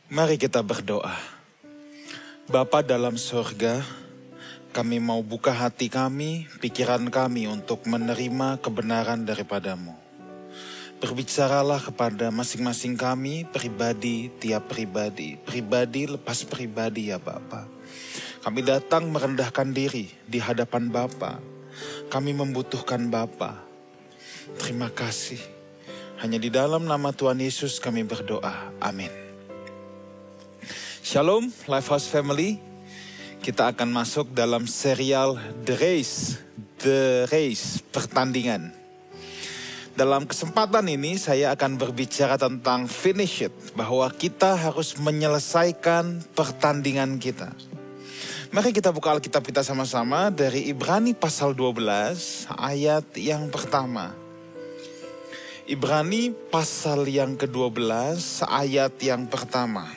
Mari kita berdoa. Bapa dalam surga, kami mau buka hati kami, pikiran kami untuk menerima kebenaran daripadamu. Berbicaralah kepada masing-masing kami, pribadi tiap pribadi, pribadi lepas pribadi ya Bapa. Kami datang merendahkan diri di hadapan Bapa. Kami membutuhkan Bapa. Terima kasih. Hanya di dalam nama Tuhan Yesus kami berdoa. Amin. Shalom Lifehouse Family. Kita akan masuk dalam serial The Race, pertandingan. Dalam kesempatan ini saya akan berbicara tentang finish it, bahwa kita harus menyelesaikan pertandingan kita. Mari kita buka Alkitab kita sama-sama dari Ibrani pasal 12 ayat yang pertama. Ibrani pasal yang ke-12 ayat yang pertama.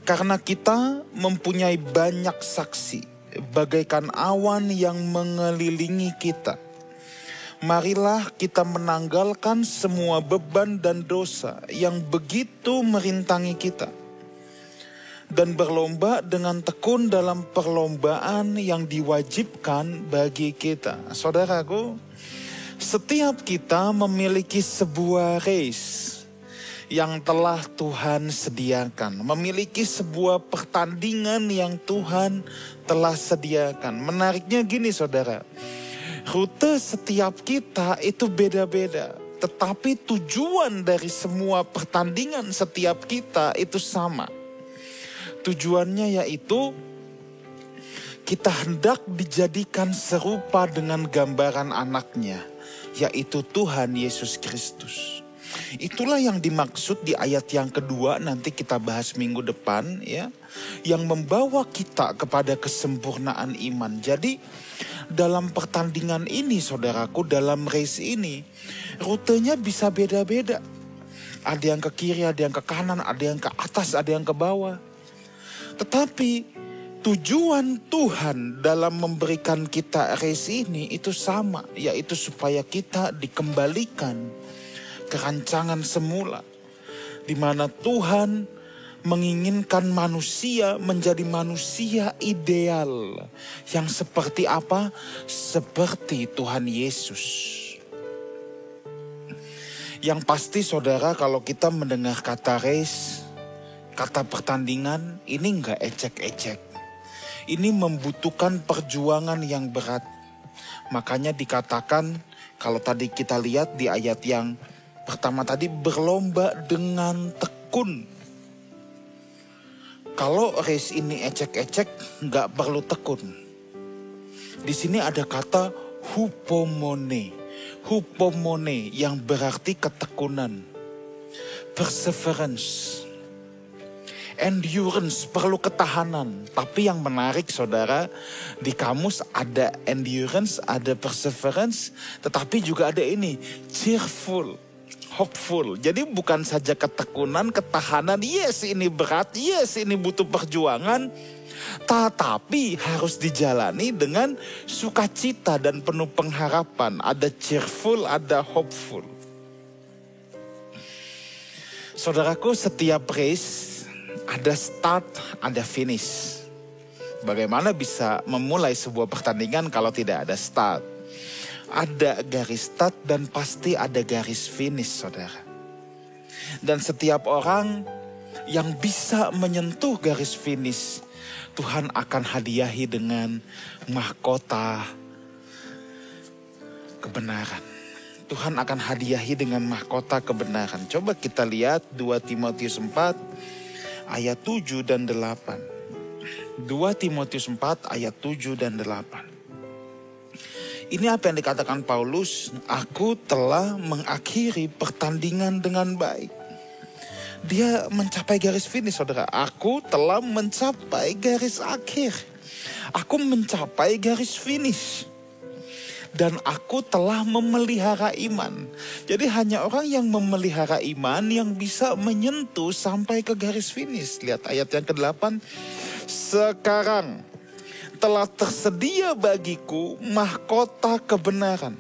Karena kita mempunyai banyak saksi, bagaikan awan yang mengelilingi kita. Marilah kita menanggalkan semua beban dan dosa yang begitu merintangi kita. Dan berlomba dengan tekun dalam perlombaan yang diwajibkan bagi kita. Saudaraku, setiap kita memiliki sebuah race yang telah Tuhan sediakan. Memiliki sebuah pertandingan yang Tuhan telah sediakan. Menariknya gini saudara, rute setiap kita itu beda-beda. Tetapi tujuan dari semua pertandingan setiap kita itu sama. Tujuannya yaitu kita hendak dijadikan serupa dengan gambaran anaknya, yaitu Tuhan Yesus Kristus. Itulah yang dimaksud di ayat yang kedua, nanti kita bahas minggu depan ya, yang membawa kita kepada kesempurnaan iman. Jadi dalam pertandingan ini saudaraku, dalam race ini, rutenya bisa beda-beda. Ada yang ke kiri, ada yang ke kanan, ada yang ke atas, ada yang ke bawah. Tetapi tujuan Tuhan dalam memberikan kita race ini itu sama, yaitu supaya kita dikembalikan ke rancangan semula, di mana Tuhan menginginkan manusia menjadi manusia ideal. Yang seperti apa? Seperti Tuhan Yesus. Yang pasti saudara, kalau kita mendengar kata race, kata pertandingan, ini enggak ecek-ecek. Ini membutuhkan perjuangan yang berat. Makanya dikatakan, kalau tadi kita lihat di ayat yang pertama tadi, berlomba dengan tekun. Kalau race ini ecek-ecek, nggak perlu tekun. Di sini ada kata hupomone. Hupomone yang berarti ketekunan. Perseverance. Endurance, perlu ketahanan. Tapi yang menarik saudara, di kamus ada endurance, ada perseverance, tetapi juga ada ini, cheerful, hopeful. Jadi bukan saja ketekunan, ketahanan, yes ini berat, yes ini butuh perjuangan, tetapi harus dijalani dengan sukacita dan penuh pengharapan. Ada cheerful, ada hopeful. Saudaraku, setiap race ada start, ada finish. Bagaimana bisa memulai sebuah pertandingan kalau tidak ada start? Ada garis start dan pasti ada garis finish, saudara. Dan setiap orang yang bisa menyentuh garis finish, Tuhan akan hadiahi dengan mahkota kebenaran. Tuhan akan hadiahi dengan mahkota kebenaran. Coba kita lihat 2 Timotius 4 ayat 7 dan 8. 2 Timotius 4 ayat 7 dan 8. Ini apa yang dikatakan Paulus? Aku telah mengakhiri pertandingan dengan baik. Dia mencapai garis finish, saudara. Aku telah mencapai garis akhir. Aku mencapai garis finish. Dan aku telah memelihara iman. Jadi hanya orang yang memelihara iman yang bisa menyentuh sampai ke garis finish. Lihat ayat yang ke-8. Sekarang telah tersedia bagiku mahkota kebenaran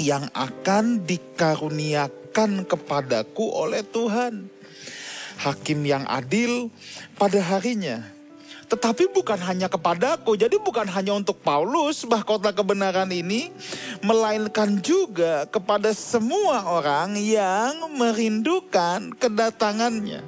yang akan dikaruniakan kepadaku oleh Tuhan. hakim yang adil pada harinya. Tetapi bukan hanya kepadaku, jadi bukan hanya untuk Paulus mahkota kebenaran ini, melainkan juga kepada semua orang yang merindukan kedatangannya.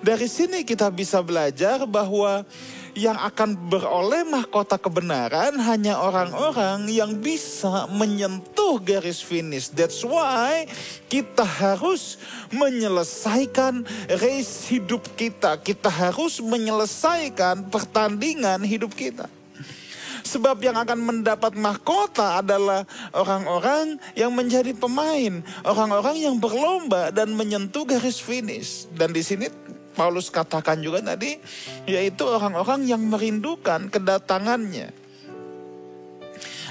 Dari sini kita bisa belajar bahwa yang akan beroleh mahkota kebenaran hanya orang-orang yang bisa menyentuh garis finish. That's why kita harus menyelesaikan race hidup kita. Kita harus menyelesaikan pertandingan hidup kita. Sebab yang akan mendapat mahkota adalah orang-orang yang menjadi pemain, orang-orang yang berlomba dan menyentuh garis finish. Dan di sini Paulus katakan juga tadi, yaitu orang-orang yang merindukan kedatangannya.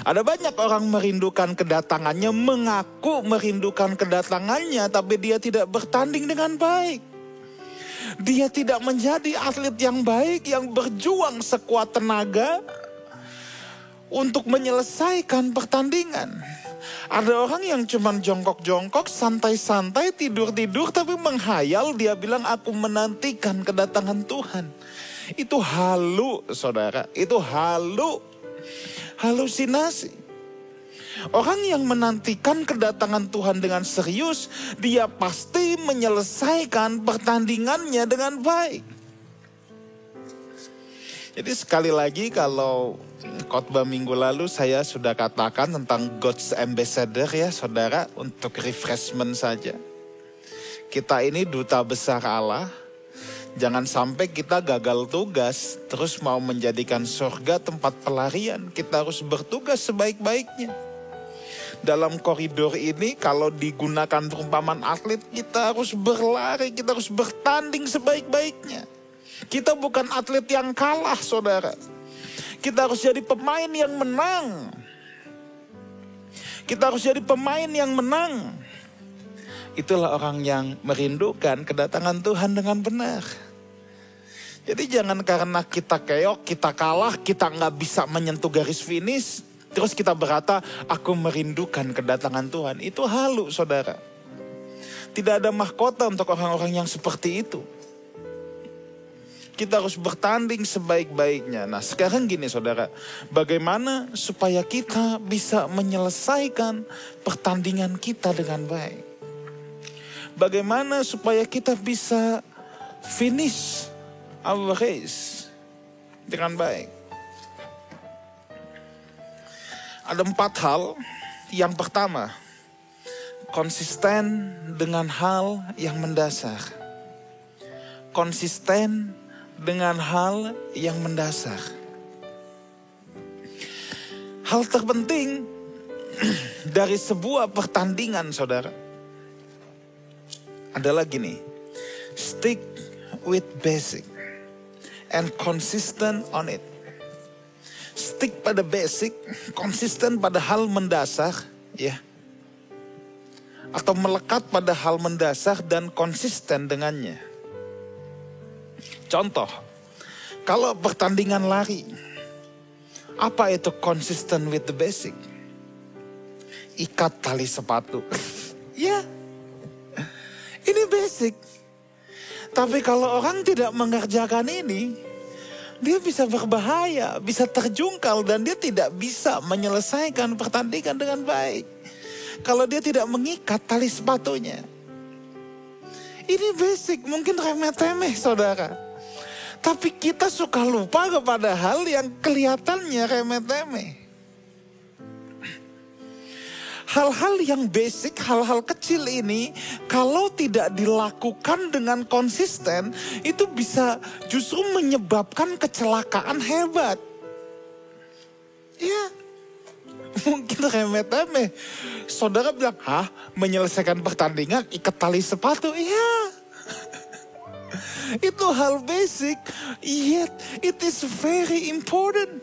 Ada banyak orang merindukan kedatangannya, mengaku merindukan kedatangannya, tapi dia tidak bertanding dengan baik. Dia tidak menjadi atlet yang baik, yang berjuang sekuat tenaga untuk menyelesaikan pertandingan. Ada orang yang cuma jongkok-jongkok, santai-santai, tidur-tidur, tapi menghayal, dia bilang aku menantikan kedatangan Tuhan. Itu halu, saudara. Itu halu. Halusinasi. Orang yang menantikan kedatangan Tuhan dengan serius, dia pasti menyelesaikan pertandingannya dengan baik. Jadi sekali lagi, kalau khotbah minggu lalu saya sudah katakan tentang God's Ambassador ya saudara, untuk refreshment saja. Kita ini duta besar Allah. Jangan sampai kita gagal tugas terus mau menjadikan surga tempat pelarian. Kita harus bertugas sebaik-baiknya. Dalam koridor ini kalau digunakan perumpamaan atlet, kita harus berlari, kita harus bertanding sebaik-baiknya. Kita bukan atlet yang kalah, saudara. Kita harus jadi pemain yang menang. Kita harus jadi pemain yang menang. Itulah orang yang merindukan kedatangan Tuhan dengan benar. Jadi jangan karena kita keok, kita kalah, kita nggak bisa menyentuh garis finish, terus kita berkata, aku merindukan kedatangan Tuhan. Itu halu, saudara. Tidak ada mahkota untuk orang-orang yang seperti itu. Kita harus bertanding sebaik-baiknya. Nah sekarang gini saudara, bagaimana supaya kita bisa menyelesaikan pertandingan kita dengan baik? Bagaimana supaya kita bisa finish our race dengan baik? Ada 4 hal. Yang pertama, konsisten dengan hal yang mendasar. Konsisten dengan hal yang mendasar. Hal terpenting dari sebuah pertandingan saudara adalah gini, stick with basic and consistent on it. Stick pada basic, konsisten pada hal mendasar, ya. Atau melekat pada hal mendasar dan konsisten dengannya. Contoh, kalau pertandingan lari, apa itu consistent with the basic? Ikat tali sepatu. Ya, ini basic. Tapi kalau orang tidak mengerjakan ini, dia bisa berbahaya, bisa terjungkal, dan dia tidak bisa menyelesaikan pertandingan dengan baik. Kalau dia tidak mengikat tali sepatunya. Ini basic, mungkin remeh-temeh saudara. Tapi kita suka lupa kepada hal yang kelihatannya remeh-temeh. Hal-hal yang basic, hal-hal kecil ini, kalau tidak dilakukan dengan konsisten, itu bisa justru menyebabkan kecelakaan hebat. Ya, mungkin remeh-temeh. Saudara bilang, menyelesaikan pertandingan ikat tali sepatu? Iya. Itu hal basic, yet it is very important.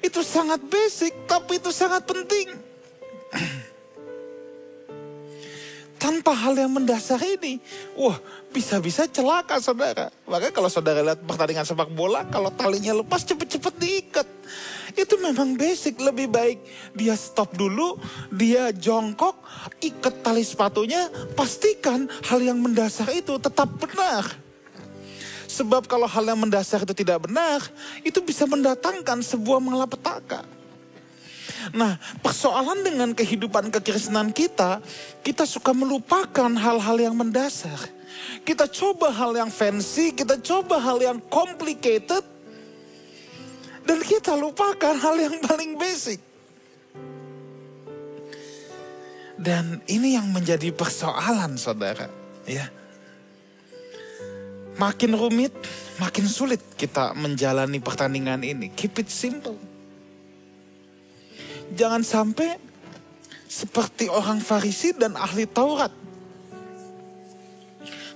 Itu sangat basic, tapi itu sangat penting. Tanpa hal yang mendasar ini, wah bisa-bisa celaka saudara. Makanya kalau saudara lihat pertandingan sepak bola, kalau talinya lepas cepet-cepet diikat. Itu memang basic, lebih baik dia stop dulu, dia jongkok, ikat tali sepatunya, pastikan hal yang mendasar itu tetap benar. Sebab kalau hal yang mendasar itu tidak benar, itu bisa mendatangkan sebuah malapetaka. Nah, persoalan dengan kehidupan kekristenan kita suka melupakan hal-hal yang mendasar. Kita coba hal yang fancy, kita coba hal yang complicated, dan kita lupakan hal yang paling basic. Dan ini yang menjadi persoalan saudara, ya. Makin rumit, makin sulit kita menjalani pertandingan ini. Keep it simple. Jangan sampai seperti orang Farisi dan ahli Taurat.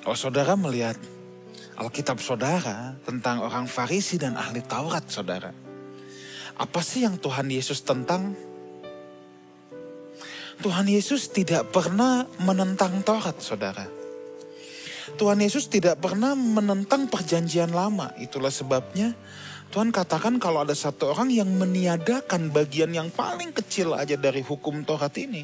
Kalau saudara melihat Alkitab saudara tentang orang Farisi dan ahli Taurat saudara, apa sih yang Tuhan Yesus tentang? Tuhan Yesus tidak pernah menentang Taurat saudara. Tuhan Yesus tidak pernah menentang perjanjian lama. Itulah sebabnya Tuhan katakan kalau ada satu orang yang meniadakan bagian yang paling kecil aja dari hukum Taurat ini,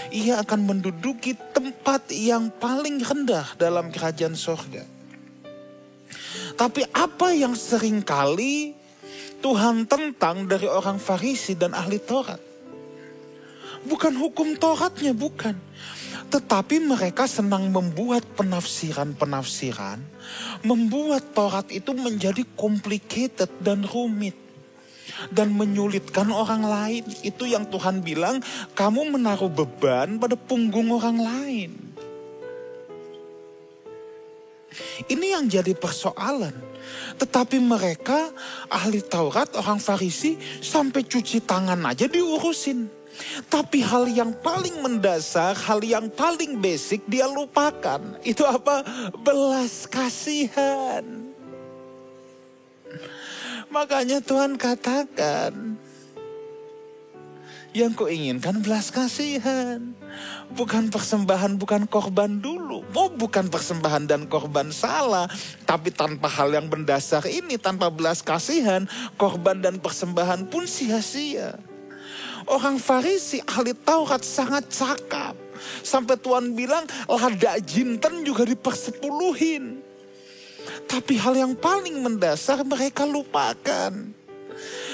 ia akan menduduki tempat yang paling rendah dalam kerajaan sorga. Tapi apa yang seringkali Tuhan tentang dari orang Farisi dan ahli Taurat? Bukan hukum Tauratnya, bukan. Tetapi mereka senang membuat penafsiran-penafsiran, membuat Taurat itu menjadi complicated dan rumit. Dan menyulitkan orang lain. Itu yang Tuhan bilang, kamu menaruh beban pada punggung orang lain. Ini yang jadi persoalan. Tetapi mereka, ahli Taurat, orang Farisi, sampai cuci tangan aja diurusin. Tapi hal yang paling mendasar, hal yang paling basic dia lupakan. Itu apa? Belas kasihan. Makanya Tuhan katakan, yang kuinginkan belas kasihan. Bukan persembahan, bukan korban dulu. Oh, bukan persembahan dan korban salah. Tapi tanpa hal yang mendasar ini, tanpa belas kasihan, korban dan persembahan pun sia-sia. Orang Farisi ahli Taurat sangat cakap. Sampai Tuhan bilang lada jinten juga dipersepuluhin. Tapi hal yang paling mendasar mereka lupakan.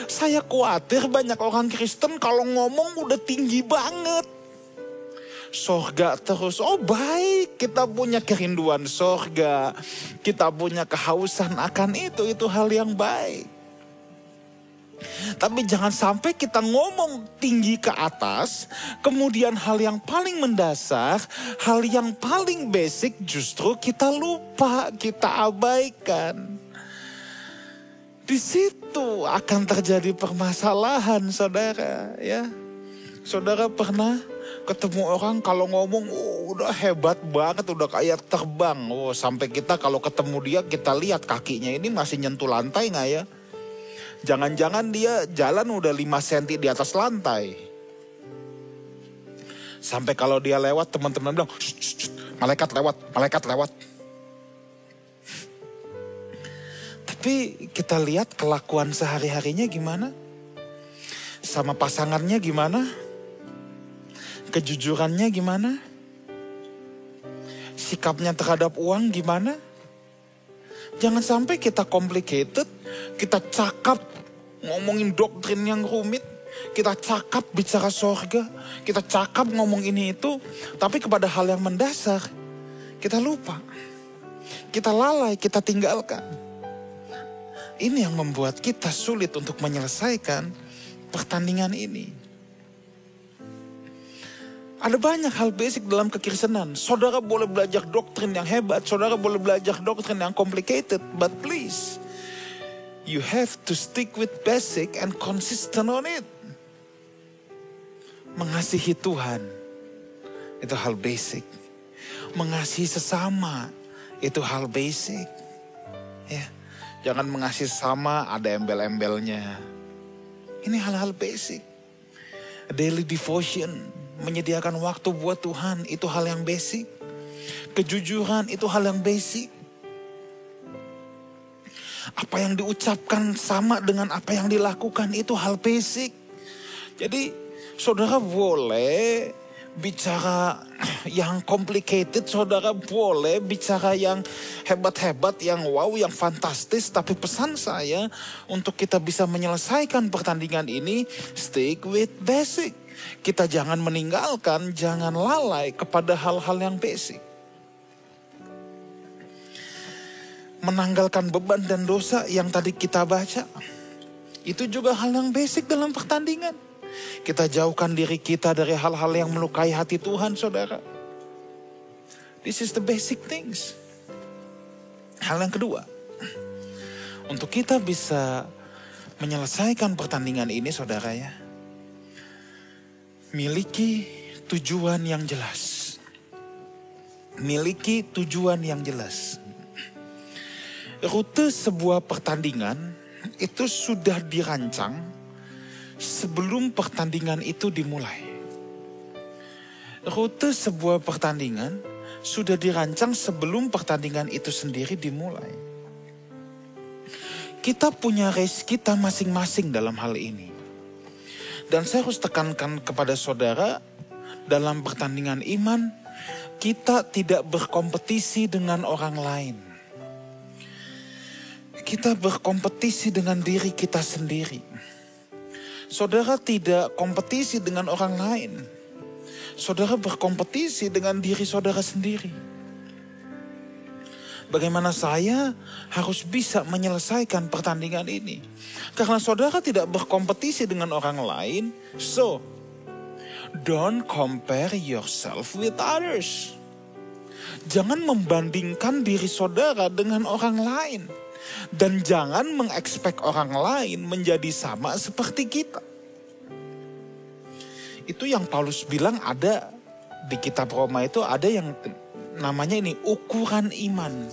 Saya khawatir banyak orang Kristen kalau ngomong udah tinggi banget. Sorga terus, oh baik kita punya kerinduan sorga. Kita punya kehausan akan itu hal yang baik. Tapi jangan sampai kita ngomong tinggi ke atas, kemudian hal yang paling mendasar, hal yang paling basic justru kita lupa, kita abaikan. Di situ akan terjadi permasalahan saudara, ya. Saudara pernah ketemu orang kalau ngomong udah hebat banget, udah kayak terbang. Oh, sampai kita kalau ketemu dia kita lihat kakinya ini masih nyentuh lantai gak ya? Jangan-jangan dia jalan udah 5 cm di atas lantai. Sampai kalau dia lewat teman-teman bilang, malaikat lewat. Tapi kita lihat kelakuan sehari-harinya gimana? Sama pasangannya gimana? Kejujurannya gimana? Sikapnya terhadap uang gimana? Jangan sampai kita complicated, kita cakap ngomongin doktrin yang rumit, kita cakap bicara sorga, kita cakap ngomong ini itu, tapi kepada hal yang mendasar, kita lupa. Kita lalai, kita tinggalkan. Ini yang membuat kita sulit untuk menyelesaikan pertandingan ini. Ada banyak hal basic dalam kekristenan. Saudara boleh belajar doktrin yang hebat, saudara boleh belajar doktrin yang complicated, but please, you have to stick with basic and consistent on it. Mengasihi Tuhan, itu hal basic. Mengasihi sesama, itu hal basic. Ya, jangan mengasihi sesama ada embel-embelnya. Ini hal-hal basic. Daily devotion, menyediakan waktu buat Tuhan, itu hal yang basic. kejujuran itu hal yang basic. Apa yang diucapkan sama dengan apa yang dilakukan itu hal basic. Jadi saudara boleh bicara yang complicated, saudara boleh bicara yang hebat-hebat, yang wow, yang fantastis. Tapi pesan saya untuk kita bisa menyelesaikan pertandingan ini, stick with basic. Kita jangan meninggalkan, jangan lalai kepada hal-hal yang basic. Menanggalkan beban dan dosa yang tadi kita baca, itu juga hal yang basic dalam pertandingan. Kita jauhkan diri kita dari hal-hal yang melukai hati Tuhan, saudara. This is the basic things. Hal yang kedua, untuk kita bisa menyelesaikan pertandingan ini, saudara ya, miliki tujuan yang jelas. Miliki tujuan yang jelas. Rute sebuah pertandingan itu sudah dirancang sebelum pertandingan itu dimulai. Rute sebuah pertandingan sudah dirancang sebelum pertandingan itu sendiri dimulai. Kita punya race kita masing-masing dalam hal ini. Dan saya harus tekankan kepada saudara, dalam pertandingan iman, kita tidak berkompetisi dengan orang lain. Kita berkompetisi dengan diri kita sendiri. Saudara tidak kompetisi dengan orang lain. Saudara berkompetisi dengan diri saudara sendiri. Bagaimana saya harus bisa menyelesaikan pertandingan ini? Karena saudara tidak berkompetisi dengan orang lain, so don't compare yourself with others. Jangan membandingkan diri saudara dengan orang lain. Dan jangan mengekspek orang lain menjadi sama seperti kita. Itu yang Paulus bilang ada di kitab Roma, itu ada yang namanya ini ukuran iman.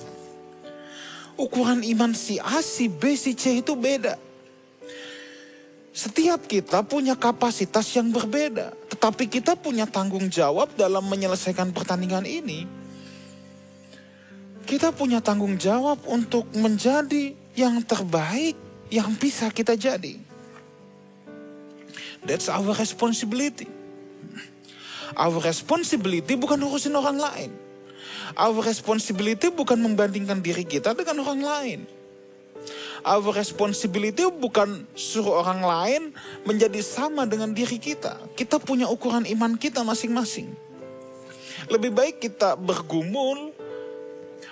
Ukuran iman si A, si B, si C itu beda. Setiap kita punya kapasitas yang berbeda. Tetapi kita punya tanggung jawab dalam menyelesaikan pertandingan ini. Kita punya tanggung jawab untuk menjadi yang terbaik yang bisa kita jadi. That's our responsibility. Our responsibility bukan urusin orang lain. Our responsibility bukan membandingkan diri kita dengan orang lain. Our responsibility bukan suruh orang lain menjadi sama dengan diri kita. Kita punya ukuran iman kita masing-masing. Lebih baik kita bergumul.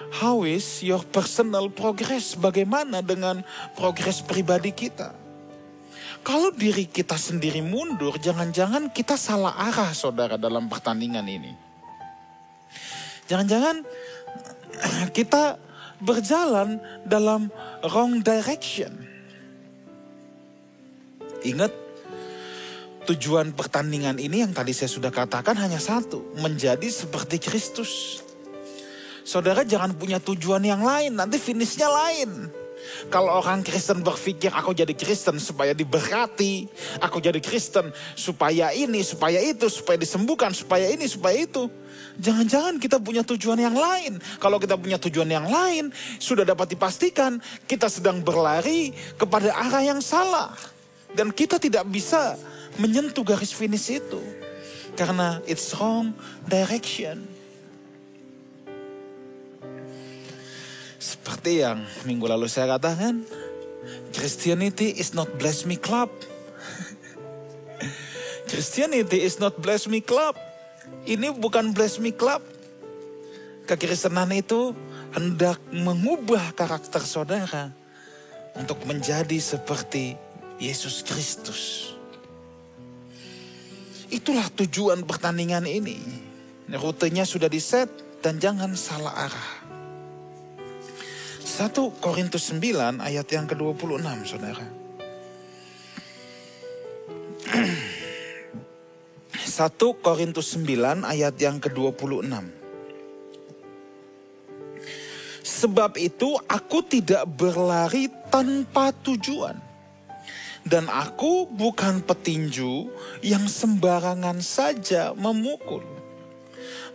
How is your personal progress? Bagaimana dengan progres pribadi kita? Kalau diri kita sendiri mundur, jangan-jangan kita salah arah, saudara, dalam pertandingan ini. Jangan-jangan kita berjalan dalam wrong direction. Ingat, tujuan pertandingan ini yang tadi saya sudah katakan hanya satu, menjadi seperti Kristus. Saudara jangan punya tujuan yang lain, nanti finishnya lain. Kalau orang Kristen berpikir aku jadi Kristen supaya diberkati, aku jadi Kristen supaya ini, supaya itu, supaya disembuhkan, supaya ini, supaya itu. Jangan-jangan kita punya tujuan yang lain. Kalau kita punya tujuan yang lain, sudah dapat dipastikan kita sedang berlari kepada arah yang salah. Dan kita tidak bisa menyentuh garis finish itu. Karena it's wrong direction. Seperti yang minggu lalu saya katakan, Christianity is not bless me club. Christianity is not bless me club. Ini bukan bless me club. Kekristenan itu hendak mengubah karakter saudara untuk menjadi seperti Yesus Kristus. Itulah tujuan pertandingan ini. Rutenya sudah diset dan jangan salah arah. 1 Korintus 9 ayat yang ke-26, saudara. 1 Korintus 9 ayat yang ke-26. Sebab itu aku tidak berlari tanpa tujuan. Dan aku bukan petinju yang sembarangan saja memukul.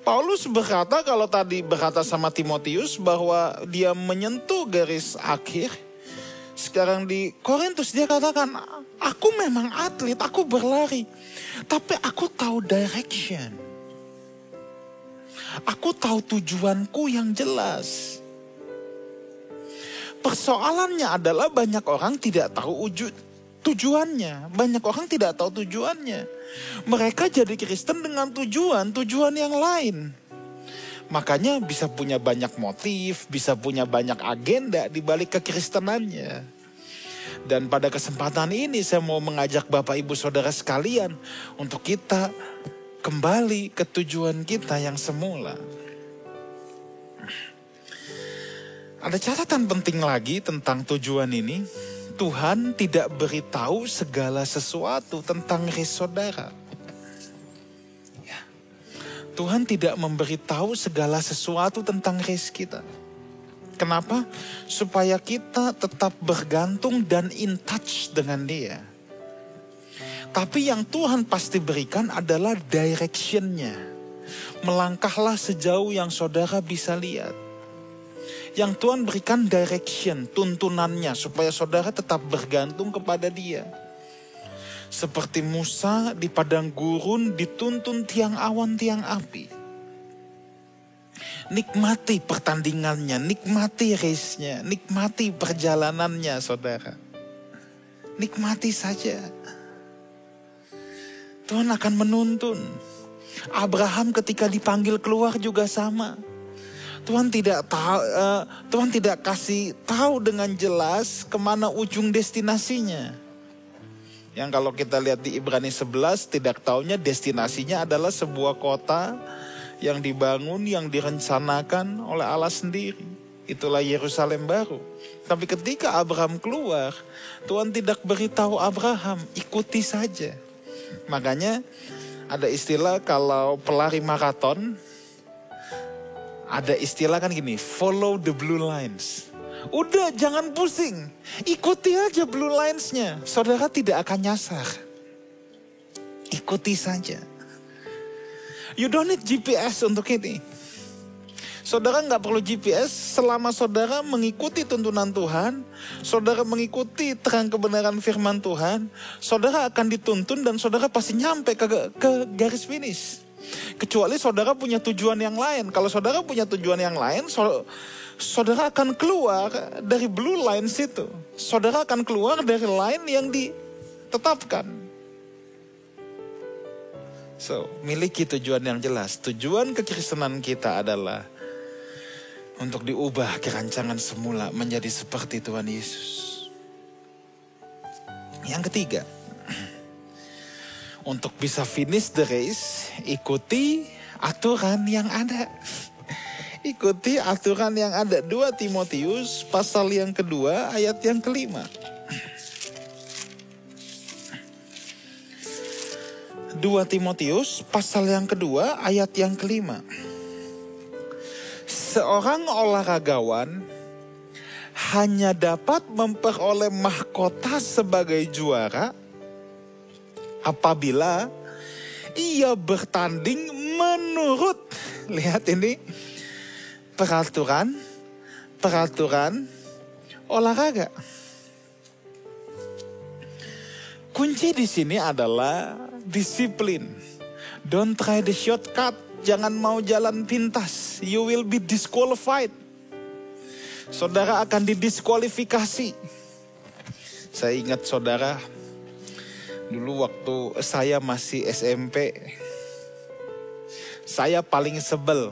Paulus berkata, kalau tadi berkata sama Timotius bahwa dia menyentuh garis akhir, sekarang di Korintus dia katakan, aku memang atlet, aku berlari, tapi aku tahu direction. Aku tahu tujuanku yang jelas. Persoalannya adalah banyak orang tidak tahu tujuannya. Banyak orang tidak tahu tujuannya. Mereka jadi Kristen dengan tujuan yang lain. Makanya bisa punya banyak motif, bisa punya banyak agenda di balik kekristenannya. Dan pada kesempatan ini saya mau mengajak Bapak Ibu Saudara sekalian untuk kita kembali ke tujuan kita yang semula. Ada catatan penting lagi tentang tujuan ini. Tuhan tidak beritahu segala sesuatu tentang race saudara. Ya. Tuhan tidak memberitahu segala sesuatu tentang race kita. Kenapa? Supaya kita tetap bergantung dan in touch dengan Dia. Tapi yang Tuhan pasti berikan adalah direction-nya. Melangkahlah sejauh yang saudara bisa lihat. Yang Tuhan berikan direction, tuntunannya supaya saudara tetap bergantung kepada Dia. Seperti Musa di padang gurun dituntun tiang awan tiang api. Nikmati pertandingannya, nikmati race-nya, nikmati perjalanannya saudara. Nikmati saja. Tuhan akan menuntun. Abraham ketika dipanggil keluar juga sama. Tuhan tidak kasih tahu dengan jelas kemana ujung destinasinya. Yang kalau kita lihat di Ibrani 11, tidak taunya destinasinya adalah sebuah kota yang dibangun, yang direncanakan oleh Allah sendiri. Itulah Yerusalem baru. Tapi ketika Abraham keluar, Tuhan tidak beritahu Abraham, ikuti saja. Makanya ada istilah kalau pelari maraton, ada istilah kan gini, follow the blue lines. Udah jangan pusing, ikuti aja blue lines-nya. Saudara tidak akan nyasar. Ikuti saja. You don't need GPS untuk ini. Saudara nggak perlu GPS selama saudara mengikuti tuntunan Tuhan. Saudara mengikuti terang kebenaran firman Tuhan. Saudara akan dituntun dan saudara pasti nyampe ke garis finish. Kecuali saudara punya tujuan yang lain. Kalau saudara punya tujuan yang lain, saudara akan keluar dari blue lines itu. Saudara akan keluar dari line yang ditetapkan. So, miliki tujuan yang jelas. Tujuan kekristenan kita adalah untuk diubah kerancangan semula menjadi seperti Tuhan Yesus. Yang ketiga, untuk bisa finish the race, ikuti aturan yang ada. Ikuti aturan yang ada. 2 Timotius pasal yang kedua ayat yang kelima. 2 Timotius pasal yang kedua ayat yang kelima. Seorang olahragawan hanya dapat memperoleh mahkota sebagai juara apabila ia bertanding menurut, lihat ini, peraturan olahraga. Kunci di sini adalah disiplin. Don't try the shortcut. Jangan mau jalan pintas. You will be disqualified. Saudara akan didiskualifikasi. Saya ingat saudara, dulu waktu saya masih SMP, saya paling sebel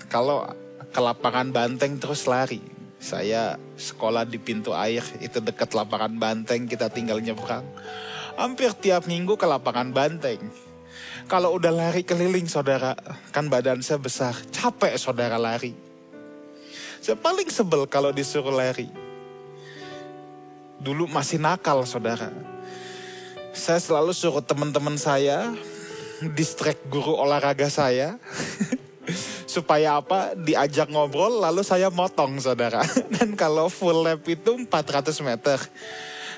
kalau ke lapangan banteng terus lari. Saya sekolah di pintu air, itu dekat lapangan banteng, kita tinggal nyebrang. Hampir tiap minggu ke lapangan banteng. Kalau udah lari keliling saudara, kan badan saya besar, capek saudara lari. Saya paling sebel kalau disuruh lari. Dulu masih nakal saudara. Saya selalu suruh teman-teman saya distract guru olahraga saya. Supaya apa? Diajak ngobrol lalu saya motong saudara. Dan kalau full lap itu 400 meter.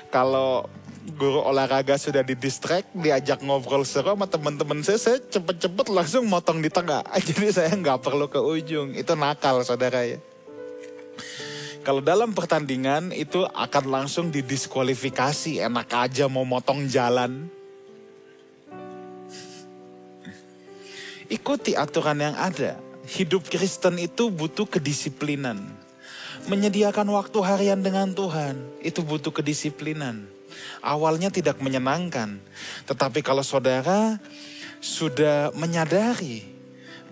Kalau Guru olahraga sudah didistract, diajak ngobrol seru sama teman-teman saya cepet-cepet langsung motong di tengah. Jadi saya nggak perlu ke ujung. Itu nakal, saudara ya. Kalau dalam pertandingan itu akan langsung didiskualifikasi. Enak aja mau motong jalan. Ikuti aturan yang ada. Hidup Kristen itu butuh kedisiplinan. Menyediakan waktu harian dengan Tuhan, itu butuh kedisiplinan. Awalnya tidak menyenangkan. Tetapi kalau saudara sudah menyadari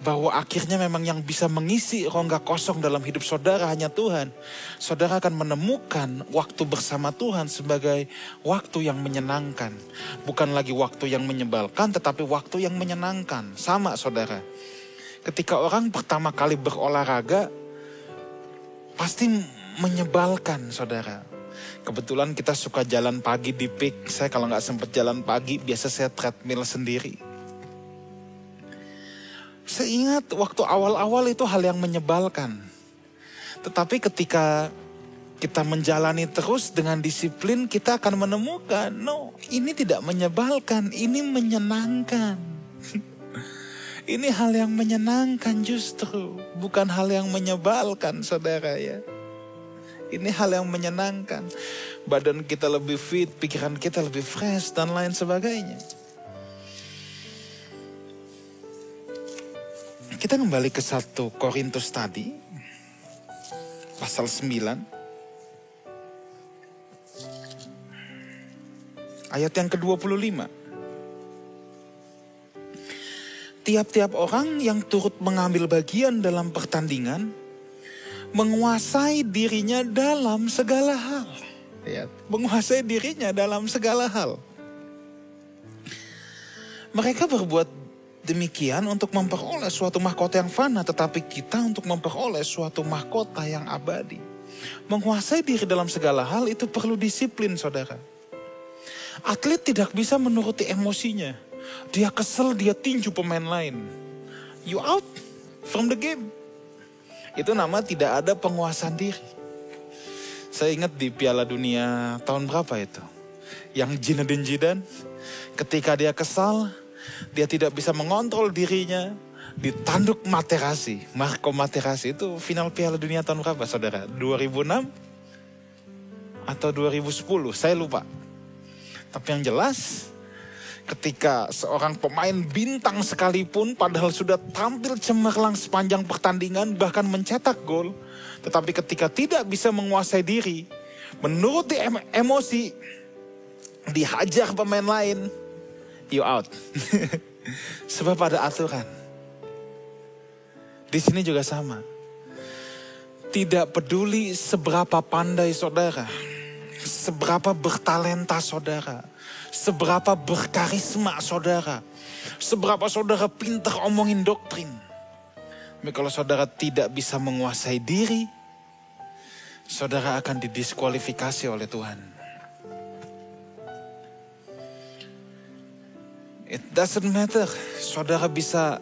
bahwa akhirnya memang yang bisa mengisi rongga kosong dalam hidup saudara hanya Tuhan. Saudara akan menemukan waktu bersama Tuhan sebagai waktu yang menyenangkan. Bukan lagi waktu yang menyebalkan, tetapi waktu yang menyenangkan. Sama saudara. Ketika orang pertama kali berolahraga, pasti menyebalkan saudara. Kebetulan kita suka jalan pagi di PIK. Saya kalau nggak sempat jalan pagi, biasa saya treadmill sendiri. Saya ingat waktu awal-awal itu hal yang menyebalkan. Tetapi ketika kita menjalani terus dengan disiplin, kita akan menemukan, no, ini tidak menyebalkan, ini menyenangkan. Ini hal yang menyenangkan justru, bukan hal yang menyebalkan saudara ya. Ini hal yang menyenangkan. Badan kita lebih fit, pikiran kita lebih fresh dan lain sebagainya. Kita kembali ke 1 Korintus tadi, pasal 9. Ayat yang ke-25. Tiap-tiap orang yang turut mengambil bagian dalam pertandingan, menguasai dirinya dalam segala hal. Ya, menguasai dirinya dalam segala hal. Mereka berbuat demikian untuk memperoleh suatu mahkota yang fana, tetapi kita untuk memperoleh suatu mahkota yang abadi. Menguasai diri dalam segala hal itu perlu disiplin saudara. Atlet tidak bisa menuruti emosinya. Dia kesel, dia tinju pemain lain. You out from the game. Itu nama tidak ada penguasaan diri. Saya ingat di Piala Dunia tahun berapa itu. Yang Zinedine Zidane, ketika dia kesal, dia tidak bisa mengontrol dirinya, ditanduk Materazzi. Marco Materazzi itu final Piala Dunia tahun berapa saudara? 2006 atau 2010, saya lupa. Tapi yang jelas, ketika seorang pemain bintang sekalipun padahal sudah tampil cemerlang sepanjang pertandingan bahkan mencetak gol, tetapi ketika tidak bisa menguasai diri, menuruti emosi, dihajar pemain lain, you out. Sebab ada aturan. Di sini juga sama. Tidak peduli seberapa pandai saudara, seberapa bertalenta saudara, seberapa berkarisma saudara, seberapa saudara pintar omongin doktrin. Tapi kalau saudara tidak bisa menguasai diri, saudara akan didiskualifikasi oleh Tuhan. It doesn't matter, saudara bisa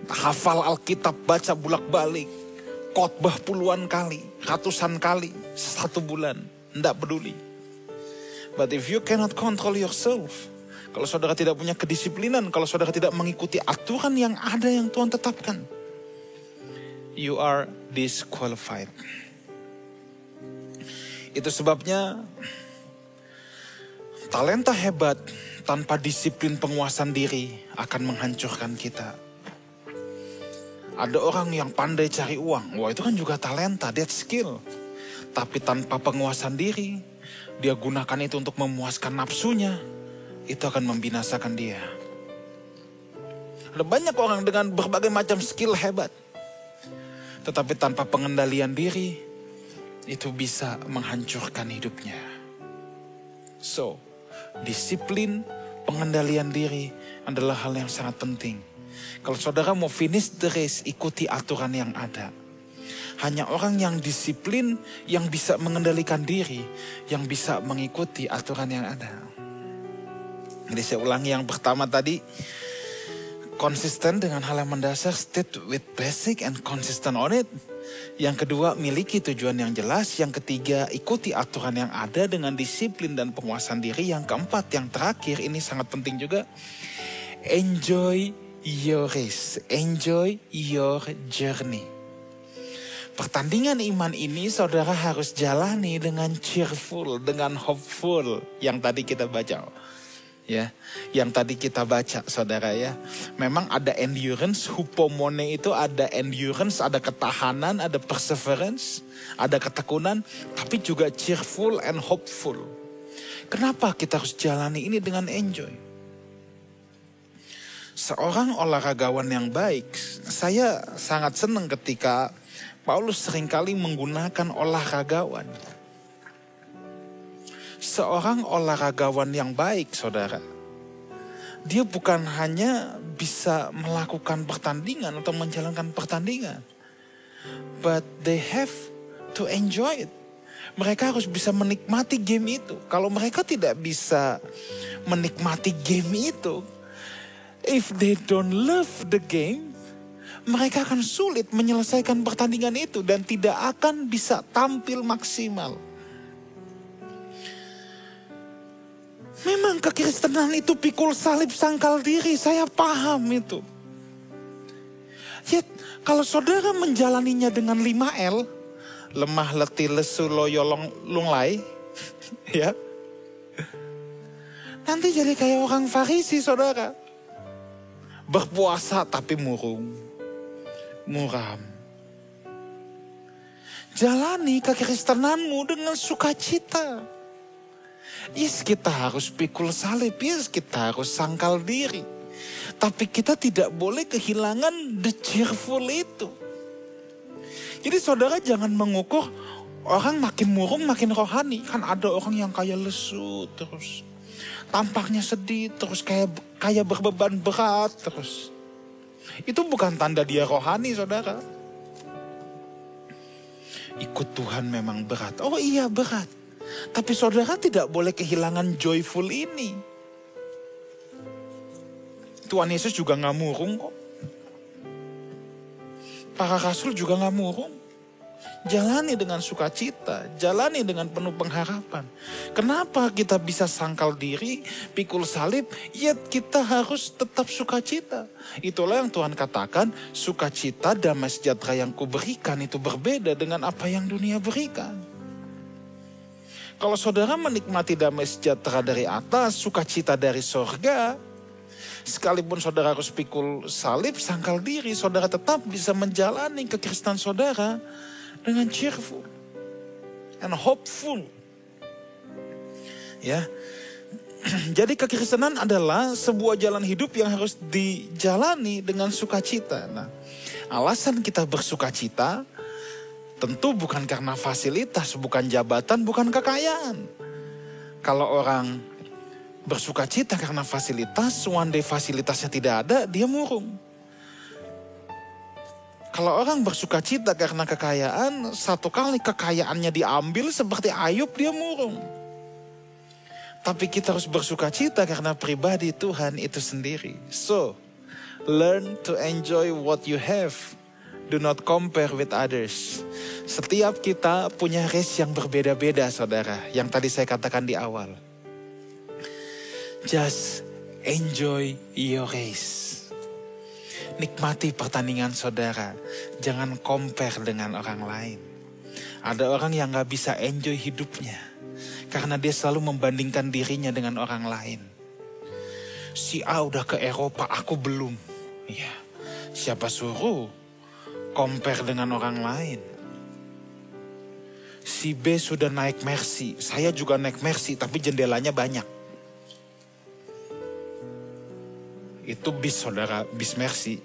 hafal Alkitab, baca bulak-balik, khotbah puluhan kali, ratusan kali, 1 bulan, tidak peduli. But if you cannot control yourself, kalau saudara tidak punya kedisiplinan, kalau saudara tidak mengikuti aturan yang ada yang Tuhan tetapkan, you are disqualified. Itu sebabnya talenta hebat tanpa disiplin penguasaan diri akan menghancurkan kita. Ada orang yang pandai cari uang, wah itu kan juga talenta, that's skill. Tapi tanpa penguasaan diri, dia gunakan itu untuk memuaskan nafsunya, itu akan membinasakan dia. Ada banyak orang dengan berbagai macam skill hebat, tetapi tanpa pengendalian diri, itu bisa menghancurkan hidupnya. So, disiplin, pengendalian diri adalah hal yang sangat penting. Kalau saudara mau finish the race, ikuti aturan yang ada. Hanya orang yang disiplin, yang bisa mengendalikan diri, yang bisa mengikuti aturan yang ada. Jadi saya ulangi yang pertama tadi. Konsisten dengan hal yang mendasar, stick with basic and consistent on it. Yang kedua, miliki tujuan yang jelas. Yang ketiga, ikuti aturan yang ada dengan disiplin dan penguasaan diri. Yang keempat, yang terakhir, ini sangat penting juga. Enjoy your race, enjoy your journey. Pertandingan iman ini saudara harus jalani dengan cheerful, dengan hopeful. Yang tadi kita baca. Ya, yang tadi kita baca saudara ya. Memang ada endurance, hupomone itu ada endurance, ada ketahanan, ada perseverance, ada ketekunan, tapi juga cheerful and hopeful. Kenapa kita harus jalani ini dengan enjoy? Seorang olahragawan yang baik, saya sangat senang ketika Paulus seringkali menggunakan olahragawan. Seorang olahragawan yang baik, saudara, dia bukan hanya bisa melakukan pertandingan atau menjalankan pertandingan, but they have to enjoy it. Mereka harus bisa menikmati game itu. Kalau mereka tidak bisa menikmati game itu, if they don't love the game, mereka akan sulit menyelesaikan pertandingan itu dan tidak akan bisa tampil maksimal. Memang kekristenan itu pikul salib sangkal diri, saya paham itu. Yet, kalau saudara menjalaninya dengan 5L, lemah, letih, lesu, loyo, lunglai, ya, nanti jadi kayak orang Farisi, saudara. Berpuasa tapi muram. Jalani kekristenanmu dengan sukacita. Yes, kita harus pikul salib, yes, kita harus sangkal diri. Tapi kita tidak boleh kehilangan the cheerful itu. Jadi saudara jangan mengukur orang makin murung makin rohani. Kan ada orang yang kayak lesu terus. Tampaknya sedih terus, kayak berbeban berat terus. Itu bukan tanda dia rohani, saudara. Ikut Tuhan memang berat. Oh iya, berat. Tapi saudara tidak boleh kehilangan joyful ini. Tuhan Yesus juga gak murung kok. Para rasul juga gak murung. Jalani dengan sukacita, jalani dengan penuh pengharapan. Kenapa kita bisa sangkal diri, pikul salib, yet kita harus tetap sukacita. Itulah yang Tuhan katakan, sukacita damai sejahtera yang kuberikan itu berbeda dengan apa yang dunia berikan. Kalau saudara menikmati damai sejahtera dari atas, sukacita dari sorga, sekalipun saudara harus pikul salib, sangkal diri, saudara tetap bisa menjalani kekristenan saudara dengan cheerful and hopeful. Ya, jadi kekristenan adalah sebuah jalan hidup yang harus dijalani dengan sukacita. Nah, alasan kita bersukacita tentu bukan karena fasilitas, bukan jabatan, bukan kekayaan. Kalau orang bersukacita karena fasilitas, one day fasilitasnya tidak ada, dia murung. Kalau orang bersukacita karena kekayaan, satu kali kekayaannya diambil seperti Ayub, dia murung. Tapi kita harus bersukacita karena pribadi Tuhan itu sendiri. So, learn to enjoy what you have. Do not compare with others. Setiap kita punya race yang berbeda-beda, saudara. Yang tadi saya katakan di awal. Just enjoy your race. Nikmati pertandingan saudara. Jangan compare dengan orang lain. Ada orang yang gak bisa enjoy hidupnya. Karena dia selalu membandingkan dirinya dengan orang lain. Si A udah ke Eropa, aku belum. Ya, siapa suruh compare dengan orang lain. Si B sudah naik Mercy, saya juga naik Mercy tapi jendelanya banyak. Itu bis, saudara, bis Mercy.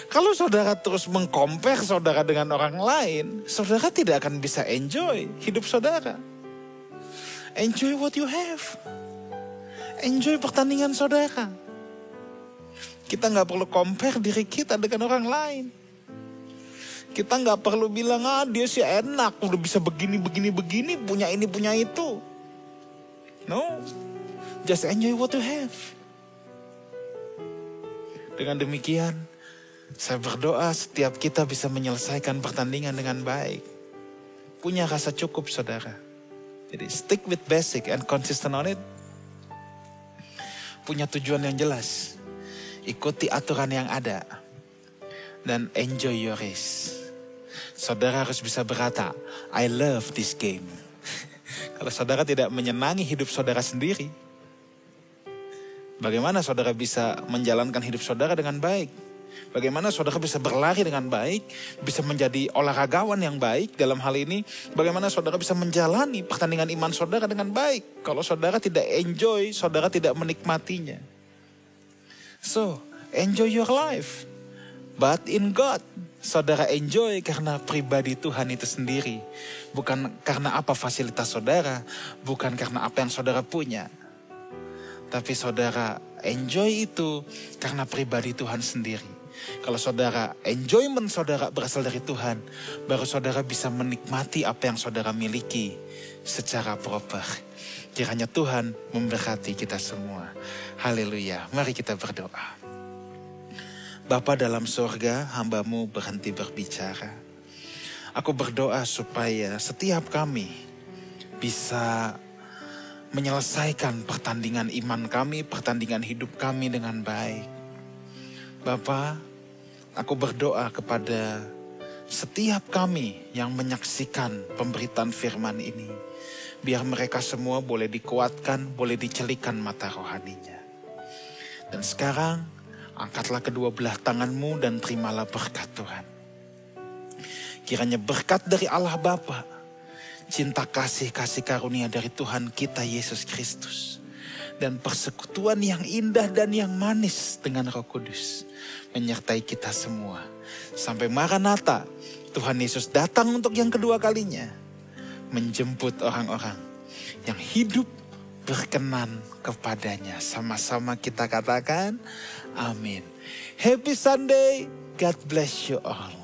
Kalau saudara terus mengcompare saudara dengan orang lain, saudara tidak akan bisa enjoy hidup saudara. Enjoy what you have. Enjoy pertandingan saudara. Kita gak perlu compare diri kita dengan orang lain. Kita gak perlu bilang, dia sih enak, udah bisa begini, punya ini, punya itu. No, just enjoy what you have. Dengan demikian, saya berdoa setiap kita bisa menyelesaikan pertandingan dengan baik. Punya rasa cukup, saudara. Jadi stick with basic and consistent on it. Punya tujuan yang jelas. Ikuti aturan yang ada. Dan enjoy your race. Saudara harus bisa berkata, I love this game. Kalau saudara tidak menyenangi hidup saudara sendiri, bagaimana saudara bisa menjalankan hidup saudara dengan baik? Bagaimana saudara bisa berlari dengan baik, bisa menjadi olahragawan yang baik dalam hal ini? Bagaimana saudara bisa menjalani pertandingan iman saudara dengan baik? Kalau saudara tidak enjoy, saudara tidak menikmatinya. So, enjoy your life. But in God, saudara enjoy karena pribadi Tuhan itu sendiri. Bukan karena apa fasilitas saudara, bukan karena apa yang saudara punya. Tapi saudara enjoy itu karena pribadi Tuhan sendiri. Kalau saudara enjoyment saudara berasal dari Tuhan, baru saudara bisa menikmati apa yang saudara miliki secara proper. Kiranya Tuhan memberkati kita semua. Haleluya. Mari kita berdoa. Bapa dalam sorga, hamba-Mu berhenti berbicara. Aku berdoa supaya setiap kami bisa menyelesaikan pertandingan iman kami, pertandingan hidup kami dengan baik. Bapa, aku berdoa kepada setiap kami yang menyaksikan pemberitaan firman ini. Biar mereka semua boleh dikuatkan, boleh dicelikan mata rohaninya. Dan sekarang, angkatlah kedua belah tangan-Mu dan terimalah berkat Tuhan. Kiranya berkat dari Allah Bapa, cinta kasih karunia dari Tuhan kita Yesus Kristus, dan persekutuan yang indah dan yang manis dengan Roh Kudus menyertai kita semua. Sampai Maranatha, Tuhan Yesus datang untuk yang kedua kalinya, menjemput orang-orang yang hidup berkenan kepadanya. Sama-sama kita katakan, amin. Happy Sunday, God bless you all.